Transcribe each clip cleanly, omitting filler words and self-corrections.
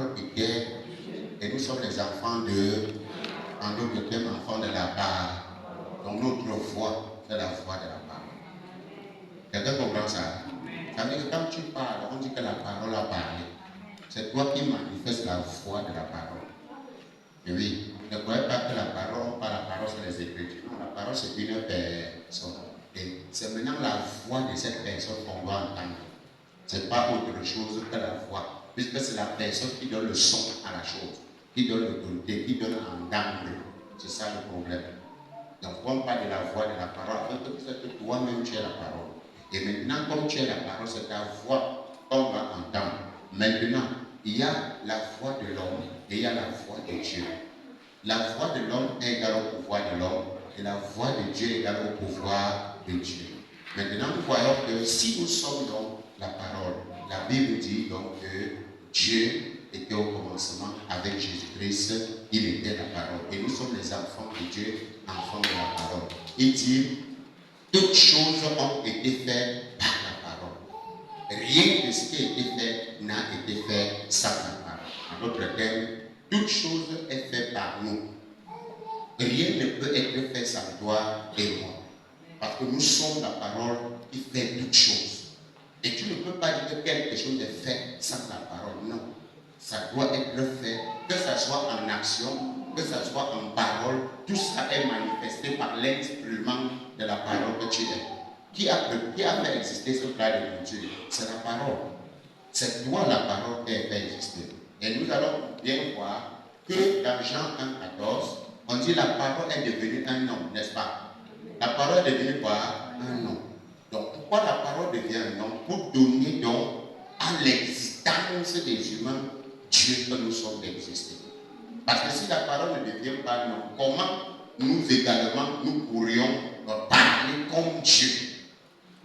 parole était, et nous sommes les enfants de, en d'autres termes, enfants de la part. Donc notre foi, c'est la foi de la parole. Quelqu'un comprend ça? Ça veut dire que quand tu parles, on dit que la parole a parlé. C'est toi qui manifestes la foi de la parole. Et oui, ne croyez pas que la parole, par la parole, c'est les Écritures. Non, la parole, c'est une personne. Et c'est maintenant la voix de cette personne qu'on doit entendre. Ce n'est pas autre chose que la voix. Puisque c'est la personne qui donne le son à la chose, qui donne l'autorité, qui donne entendre. C'est ça le problème. Donc, on parle de la voix de la parole, afin que toi-même tu es la parole. Et maintenant, comme tu es la parole, c'est ta voix qu'on va entendre. Maintenant, il y a la voix de l'homme et il y a la voix de Dieu. La voix de l'homme est égale au pouvoir de l'homme et la voix de Dieu est égale au pouvoir de Dieu. Maintenant, nous voyons que si nous sommes dans la parole, la Bible dit donc que Dieu était au commencement avec Jésus-Christ, il était la parole. Et nous sommes les enfants de Dieu, enfants de la parole. Il dit, toutes choses ont été faites par la parole. Rien de ce qui a été fait n'a été fait sans la parole. En d'autres termes, toute chose est faite par nous. Rien ne peut être fait sans toi et moi. Parce que nous sommes la parole qui fait toutes choses. Et tu ne peux pas dire que quelque chose est fait sans la parole. Non. Ça doit être fait, que ce soit en action, que ce soit en parole. Tout ça est manifesté par l'instrument de la parole que tu es. Qui a fait exister ce plat de nourriture? C'est la parole. C'est toi la parole qui a fait exister. Et nous allons bien voir que dans Jean 1,14, on dit la parole est devenue un homme, n'est-ce pas? La parole est devenue quoi? Un homme. Donc pourquoi la parole devient un homme? Pour donner donc à l'existence des humains Dieu que nous sommes d'exister. Parce que si la parole ne devient pas un homme, comment nous également nous pourrions parler comme Dieu?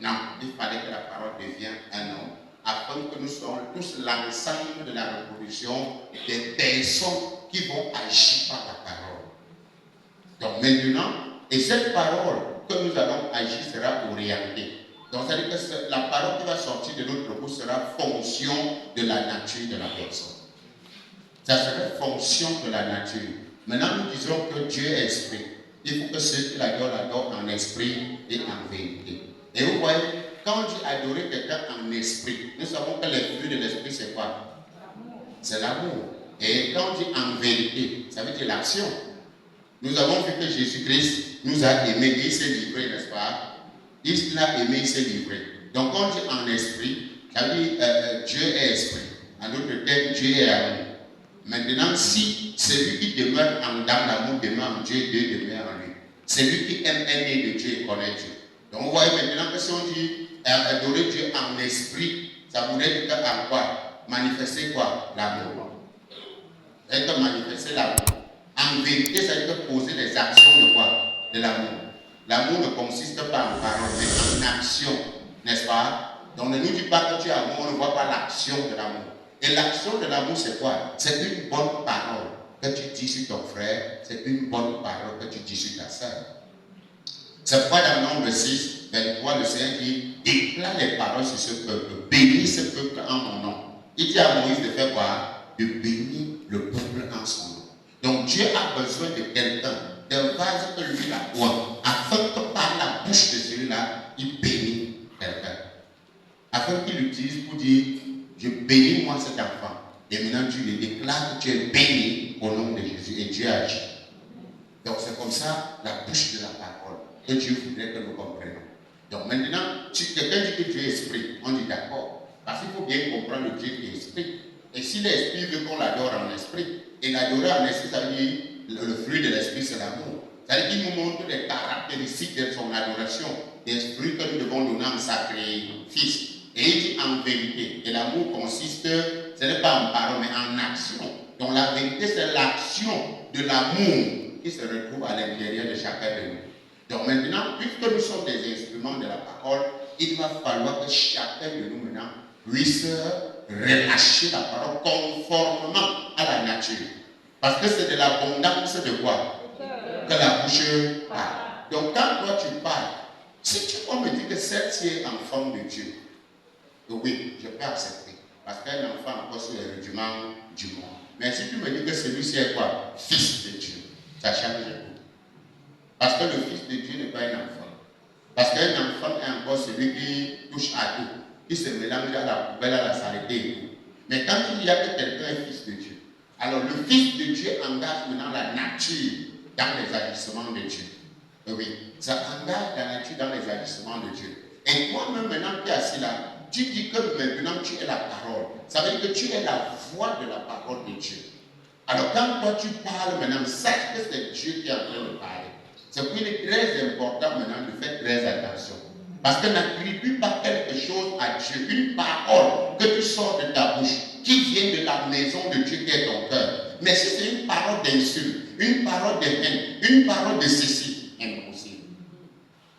Non, il fallait que la parole devienne un homme, afin que nous soyons tous l'ensemble de la reproduction des personnes qui vont agir par la parole. Donc maintenant, et cette parole que nous allons agir sera orientée. Donc ça veut dire que la parole qui va sortir de notre bouche sera fonction de la nature de la personne. Ça serait fonction de la nature. Maintenant, nous disons que Dieu est esprit. Il faut que ceux qui l'adorent en esprit et en vérité. Et vous voyez, quand on dit adorer quelqu'un en esprit, nous savons que les fruits de l'esprit, c'est quoi? C'est l'amour. Et quand on dit en vérité, ça veut dire l'action. Nous avons vu que Jésus-Christ nous a aimés, il s'est livré, n'est-ce pas? Il l'a aimé, il s'est livré. Donc quand on dit en esprit, ça veut dire Dieu est esprit. En d'autres termes, Dieu est amour. Maintenant, si celui qui demeure dans l'amour demeure en Dieu, Dieu demeure en lui. Celui qui aime est né de Dieu et connaît Dieu. Donc vous voyez maintenant que si on dit adorer Dieu en esprit, ça voudrait dire en quoi? Manifester quoi? L'amour. Être manifester l'amour. En vérité, ça veut dire poser des actions de quoi? De l'amour. L'amour ne consiste pas en parole, mais en action, n'est-ce pas? Donc ne nous dis pas que tu es amour, on ne voit pas l'action de l'amour. Et l'action de l'amour, c'est quoi? C'est une bonne parole que tu dis sur ton frère, c'est une bonne parole que tu dis sur ta soeur. C'est pourquoi dans Nombre 6, 23, le Seigneur dit, déclare les paroles sur ce peuple, bénis ce peuple en mon nom. Il dit à Moïse de faire quoi? De bénir le peuple en son nom. Donc Dieu a besoin de quelqu'un, d'un vase que lui a boit, afin que par la bouche de celui-là, il bénisse quelqu'un. Afin qu'il l'utilise pour dire, je bénis moi cet enfant. Et maintenant tu lui déclares que tu es béni au nom de Jésus. Et Dieu agit. Donc c'est comme ça la bouche de la parole que Dieu voudrait que nous comprenions. Donc maintenant, si quelqu'un dit que Dieu est esprit, on dit d'accord. Parce qu'il faut bien comprendre le Dieu qui est esprit. Et si l'esprit veut qu'on l'adore en esprit, et l'adorer en esprit, ça veut dire le fruit de l'esprit, c'est l'amour. Ça veut dire qu'il nous montre les caractéristiques de son adoration, des fruits que nous devons donner en sacrifice. Et il dit en vérité. Et l'amour consiste, ce n'est pas en parole, mais en action. Donc la vérité, c'est l'action de l'amour qui se retrouve à l'intérieur de chacun de nous. Donc maintenant, puisque nous sommes des instruments de la parole, il va falloir que chacun de nous maintenant puisse relâcher la parole conformément à la nature. Parce que c'est de l'abondance de quoi? Que la bouche parle. Donc quand toi tu parles, si tu peux me dire que cette est enfant de Dieu, oui, je peux accepter. Parce qu'un enfant encore sur les rudiments du monde. Mais si tu me dis que celui-ci est quoi? Fils de Dieu. Ça change tout. Parce que le fils de Dieu n'est pas un enfant. Parce qu'un enfant est encore celui qui touche à tout. Qui se mélange à la poubelle, à la saleté et tout. Mais quand il y a que quelqu'un est fils de Dieu, alors le fils de Dieu engage maintenant la nature dans les agissements de Dieu. Oui, ça engage la nature dans les agissements de Dieu. Et toi-même, maintenant qui es assis là, tu dis que maintenant tu es la parole. Ça veut dire que tu es la voix de la parole de Dieu. Alors quand toi tu parles maintenant, sache que c'est Dieu qui est en train de parler. C'est pour qu'il est très important maintenant de faire très attention. Parce que n'attribue pas quelque chose à Dieu, une parole que tu sors de ta bouche, qui vient de la maison de Dieu qui est ton cœur. Mais si c'est une parole d'insulte, une parole de haine, une parole de ceci, impossible.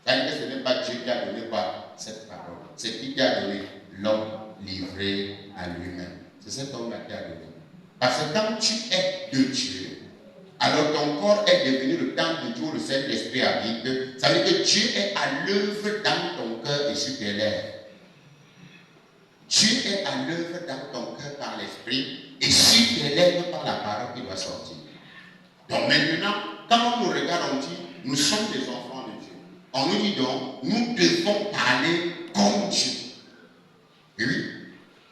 C'est-à-dire que ce n'est pas Dieu qui a donné quoi cette parole. C'est qui a donné l'homme livré à lui-même. C'est cet homme-là qui a donné. Parce que quand tu es de Dieu, alors ton corps est devenu le temple de Dieu où le Saint-Esprit habite. Ça veut dire que Dieu est à l'œuvre dans ton cœur et sur tes lèvres. Dieu est à l'œuvre dans ton cœur par l'Esprit et sur tes lèvres par la parole qui doit sortir. Donc maintenant, quand on nous regarde, on dit, nous sommes des enfants de Dieu. On nous dit donc, nous devons parler comme Dieu. Et oui.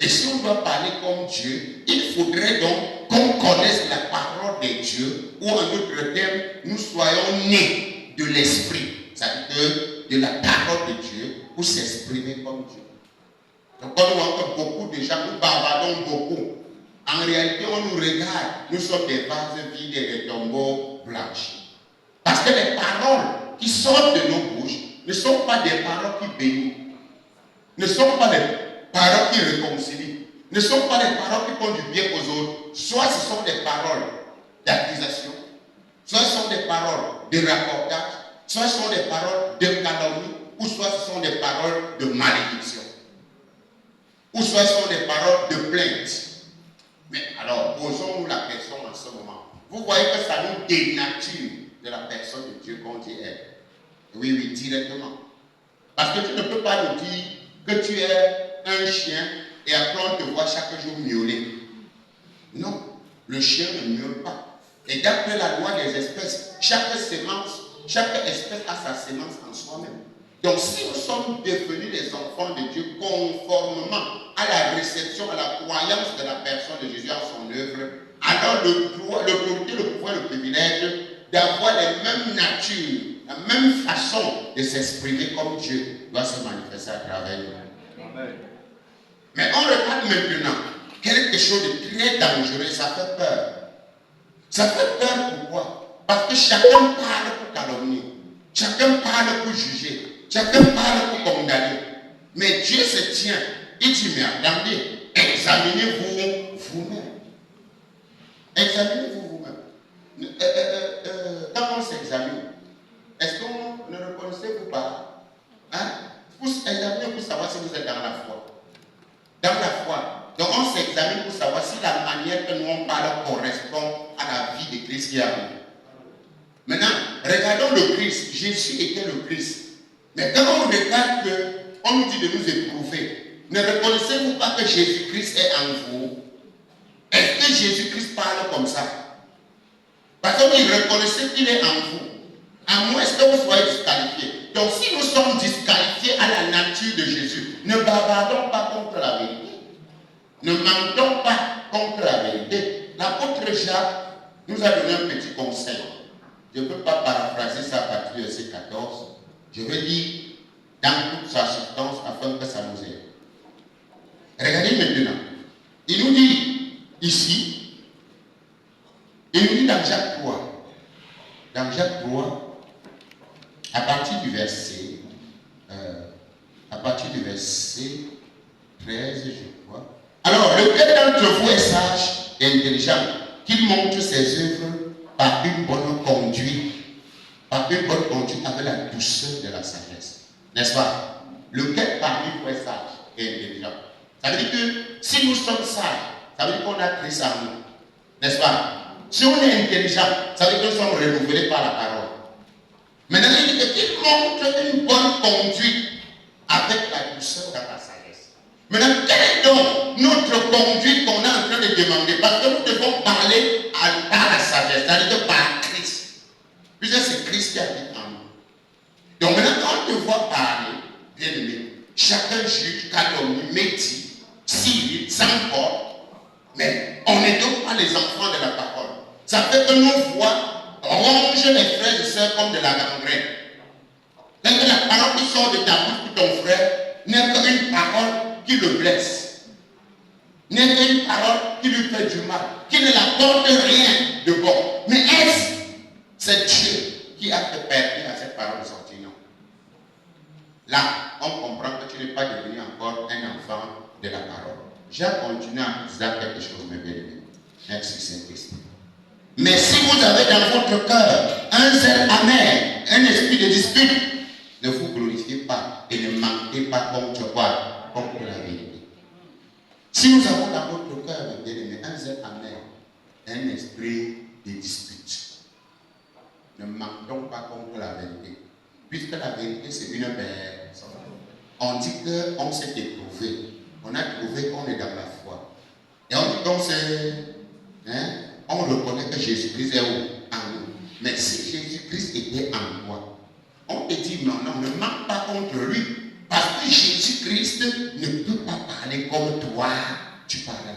Et si on doit parler comme Dieu, il faudrait donc qu'on connaisse la parole de Dieu, ou en d'autres termes, nous soyons nés de l'Esprit, c'est-à-dire de la parole de Dieu, pour s'exprimer comme Dieu. Donc quand on voit que beaucoup de gens, nous bavardons beaucoup. En réalité, on nous regarde, nous sommes des vases vides et des tombeaux blanchis. Parce que les paroles qui sortent de nos bouches ne sont pas des paroles qui bénissent, ne sont pas des paroles qui réconcilient, ne sont pas des paroles qui font du bien aux autres. Soit ce sont des paroles d'accusation, soit ce sont des paroles de raccordage, soit ce sont des paroles de calomnie, ou soit ce sont des paroles de malédiction, ou soit ce sont des paroles de plainte. Mais alors, posons-nous la question en ce moment. Vous voyez que ça nous dénature de la personne de Dieu qu'on dit elle. Oui, oui, directement. Parce que tu ne peux pas nous dire que tu es un chien et après on te voit chaque jour miauler. Non, le chien ne miaule pas. Et d'après la loi des espèces, chaque espèce a sa sémence en soi-même. Donc si nous sommes devenus des enfants de Dieu conformément à la réception, à la croyance de la personne de Jésus en son œuvre, alors l'autorité, le pouvoir, le privilège d'avoir les mêmes natures, la même façon de s'exprimer comme Dieu doit se manifester à travers nous. Amen. Mais on regarde maintenant quelque chose de très dangereux, ça fait peur. Ça fait peur pourquoi? Parce que chacun parle pour calomnier, chacun parle pour juger. Chacun parle pour condamner. Mais Dieu se tient. Il dit, mais attendez, examinez-vous vous-même. Examinez-vous vous-même. Quand on s'examine, est-ce qu'on ne reconnaissez-vous pas? Hein? Vous examinez pour savoir si vous êtes dans la foi. Dans la foi. Donc on s'examine pour savoir si la manière que nous on parle correspond à la vie de Christ qui a vécu. Maintenant, regardons le Christ. Jésus était le Christ. Mais quand on regarde qu'on nous dit de nous éprouver, ne reconnaissez-vous pas que Jésus-Christ est en vous? Est-ce que Jésus-Christ parle comme ça? Parce que vous reconnaissez qu'il est en vous. À moins que vous soyez disqualifiés. Donc si nous sommes disqualifiés à la nature de Jésus, ne bavardons pas contre la vérité. Ne mentons pas contre la vérité. L'apôtre Jacques nous a donné un petit conseil. Je ne peux pas paraphraser ça à partir du verset 14. Je veux dire dans toute sa substance afin que ça nous aide. Regardez maintenant. Il nous dit ici, il nous dit dans Jacques 3. Dans Jacques 3, à partir du verset 13, je crois. Alors, lequel d'entre vous est sage et intelligent, qu'il montre ses œuvres par une bonne conduite, avec la douceur de la sagesse. N'est-ce pas? Lequel parmi vous est sage et intelligent? Ça veut dire que si nous sommes sages, ça veut dire qu'on a Christ en nous. N'est-ce pas? Si on est intelligent, ça veut dire que nous sommes renouvelés par la parole. Maintenant, il dit qu'il montre une bonne conduite avec la douceur dans la sagesse. Maintenant, quelle est donc notre conduite qu'on est en train de demander? Parce que nous devons parler par la sagesse, c'est-à-dire par Christ. Puisque c'est Christ qui habite en nous. Donc maintenant, quand on te voit parler, bien aimé, chacun juge, calomnie, médit, civil, sans porte, mais on n'est donc pas les enfants de la parole. Ça fait que nos voix rongent les frères et sœurs comme de la gangrène. Dès que la parole qui sort de ta bouche pour ton frère n'est qu'une parole qui le blesse, n'est qu'une parole qui lui fait du mal, qui ne l'apporte rien de bon. Mais est-ce c'est Dieu qui a fait permettre à cette parole de sortir? Non. Là, on comprend que tu n'es pas devenu encore un enfant de la parole. J'ai continué à vous dire quelque chose, mes bien-aimés. Merci Saint-Esprit. Mais si vous avez dans votre cœur un zèle amer, un esprit de dispute, ne vous glorifiez pas et ne mentez pas contre quoi? Contre la vérité. Si nous avons dans votre cœur, mes bien-aimés, un zèle amer, un esprit de dispute, ne mentons pas contre la vérité. Puisque la vérité, c'est une personne. On dit qu'on s'est éprouvé. On a trouvé qu'on est dans la foi. Et on dit qu'on s'est... on reconnaît que Jésus-Christ est où? En nous. Mais si Jésus-Christ était en toi, on te dit non, ne mente pas contre lui. Parce que Jésus-Christ ne peut pas parler comme toi, tu parles là.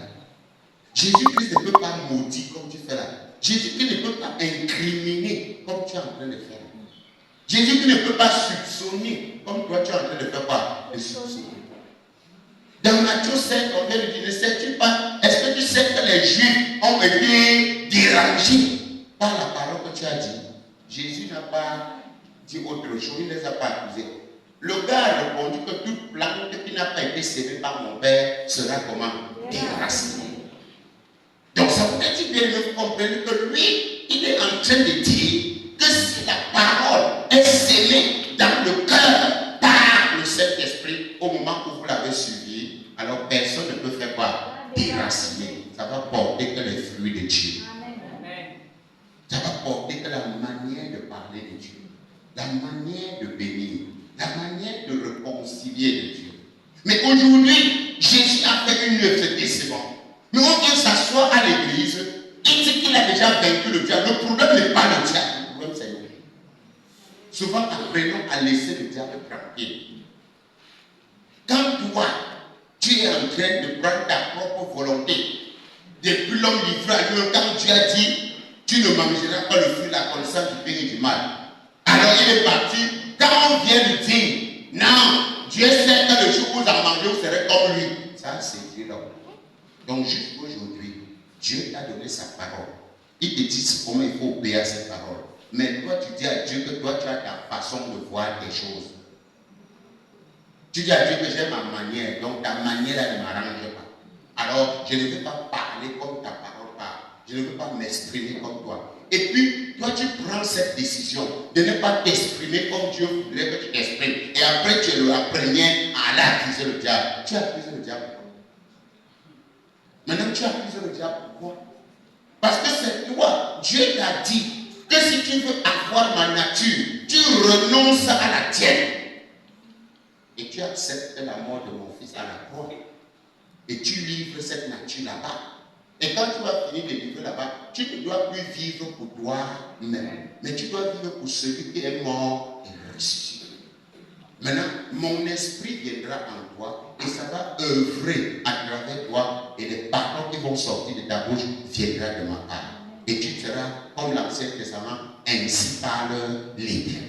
Jésus-Christ ne peut pas maudire comme tu fais là. Jésus-Christ ne peut pas incriminer comme tu es en train de faire. Jésus-Christ ne peut pas soupçonner comme toi tu es en train de faire quoi? De soupçonner. Dans Matthieu 7, on vient de dire, ne sais-tu pas, est-ce que tu sais que les Juifs ont été dérangés par la parole que tu as dit? Jésus n'a pas dit autre chose, il ne les a pas accusés. Le gars a répondu que toute plante qui n'a pas été sémée par mon Père sera comment? Déracinée. Donc ça veut dire, bien, vous comprenez que lui, il est en train de dire que si la parole est sémée dans le cœur par le Saint-Esprit au moment où vous l'avez suivi, alors personne ne peut faire quoi? Déraciner. Ça va porter que les fruits de Dieu. Ça va porter que la manière de parler de Dieu, la manière de bénir, la manière de réconcilier de Dieu. Mais aujourd'hui, Jésus a fait une œuvre, c'est bon. Mais on vient s'asseoir à l'église, il dit qu'il a déjà vaincu le diable. Le problème n'est pas le diable, le problème c'est nous. Souvent, apprenons à laisser le diable tranquille. Quand toi, tu es en train de prendre ta propre volonté, depuis l'homme livré à Dieu, quand Dieu a dit, tu ne mangeras pas le fruit de la connaissance du bien et du mal. Alors il est parti, quand on vient lui dire, non, Dieu sait que le jour où vous en mangez, vous serez comme lui. Ça, c'est Dieu l'homme. Donc jusqu'aujourd'hui, Dieu t'a donné sa parole. Il te dit comment il faut obéir à cette parole. Mais toi, tu dis à Dieu que toi, tu as ta façon de voir les choses. Tu dis à Dieu que j'ai ma manière, donc ta manière, elle ne m'arrange pas. Alors, je ne veux pas parler comme ta parole parle. Je ne veux pas m'exprimer comme toi. Et puis, toi, tu prends cette décision de ne pas t'exprimer comme Dieu voudrait que tu t'exprimes. Et après, tu es le premier à aller accuser le diable. Tu as accusé le diable. Maintenant, tu accuses le diable pourquoi? Parce que c'est toi. Dieu t'a dit que si tu veux avoir ma nature, tu renonces à la tienne. Et tu acceptes la mort de mon fils à la croix. Et tu livres cette nature là-bas. Et quand tu vas finir de vivre là-bas, tu ne dois plus vivre pour toi-même. Mais tu dois vivre pour celui qui est mort et ressuscité. Maintenant, mon esprit viendra en toi et ça va œuvrer à travers toi et les paroles qui vont sortir de ta bouche viendront de ma part. Et tu seras comme l'Ancien Testament, ainsi parle l'Éternel.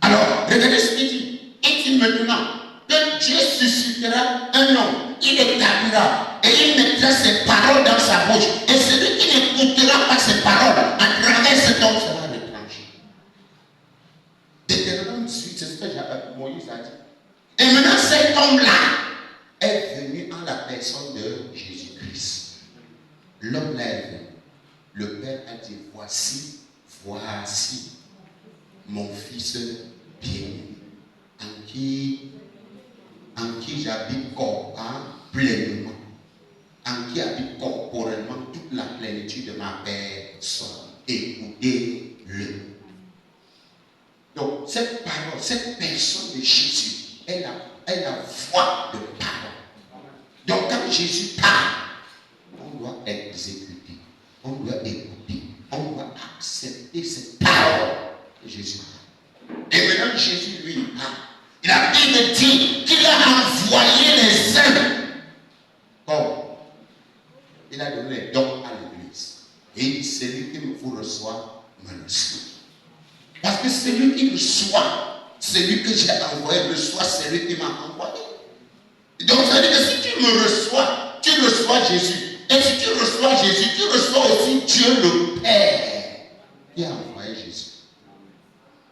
Alors, regardez ce qu'il dit. Il dit maintenant que Dieu suscitera un homme, il établira et il mettra ses paroles dans sa bouche. Et celui qui n'écoutera pas ses paroles à travers cet homme sera retranché. Deutéronome 18, c'est ce que Moïse a dit. Et maintenant, cet homme-là est venu en la personne de Jésus-Christ. L'homme-là est venu. Le Père a dit, voici mon fils bien-aimé, en qui j'habite pleinement, en qui habite corporellement toute la plénitude de ma personne. Écoutez-le. Donc, cette parole, cette personne de Jésus est la est la voix de parole. Donc quand Jésus parle, on doit exécuter, on doit écouter, on doit accepter cette parole que Jésus parle. Et maintenant Jésus lui parle. La Bible dit qu'il a envoyé les uns comme il a donné les dons à l'église. Et il dit, celui qui vous reçoit, me reçoit. Parce que celui qui reçoit, celui que j'ai envoyé reçoit celui qui m'a envoyé. Donc ça veut dire que si tu me reçois, tu reçois Jésus. Et si tu reçois Jésus, tu reçois aussi Dieu le Père qui a envoyé Jésus.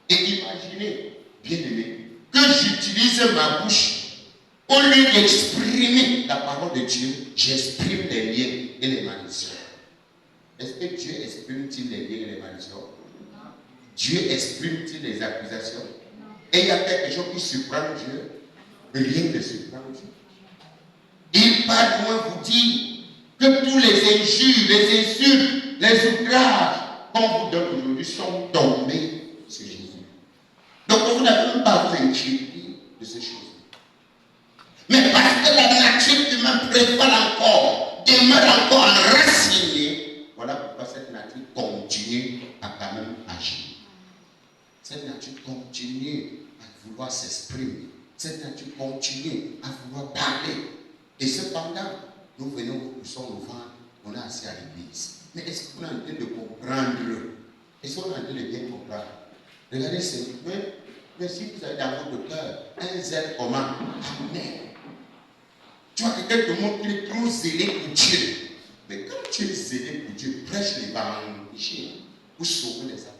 Et imaginez, bien aimé, que j'utilise ma bouche au lieu d'exprimer la parole de Dieu, j'exprime les liens et les malédictions. Est-ce que Dieu exprime-t-il les liens et les malédictions? Dieu exprime-t-il les accusations? Et il y a quelque chose qui surprend Dieu? Rien ne surprend Dieu. Il part loin vous dire que tous les injures, les insultes, les outrages qu'on vous donne aujourd'hui sont tombés sur Jésus. Donc vous n'avez même pas à vous inquiéter de ces choses. Mais parce que la nature humaine demeure encore enracinée, voilà pourquoi cette nature continue à quand même agir. Cette nature continue à vouloir s'exprimer. Cette nature continue à vouloir parler. Et cependant, nous sommes au ventre, on est assis à l'église. Mais est-ce qu'on est en train de comprendre? Est-ce qu'on est en train de bien comprendre? Regardez, mais si vous avez dans votre cœur un zèle commun, amen. Tu vois quelqu'un te montre qu'il est trop zélé pour Dieu. Mais quand tu es zélé pour Dieu, prêche l'évangile pour sauver les âmes.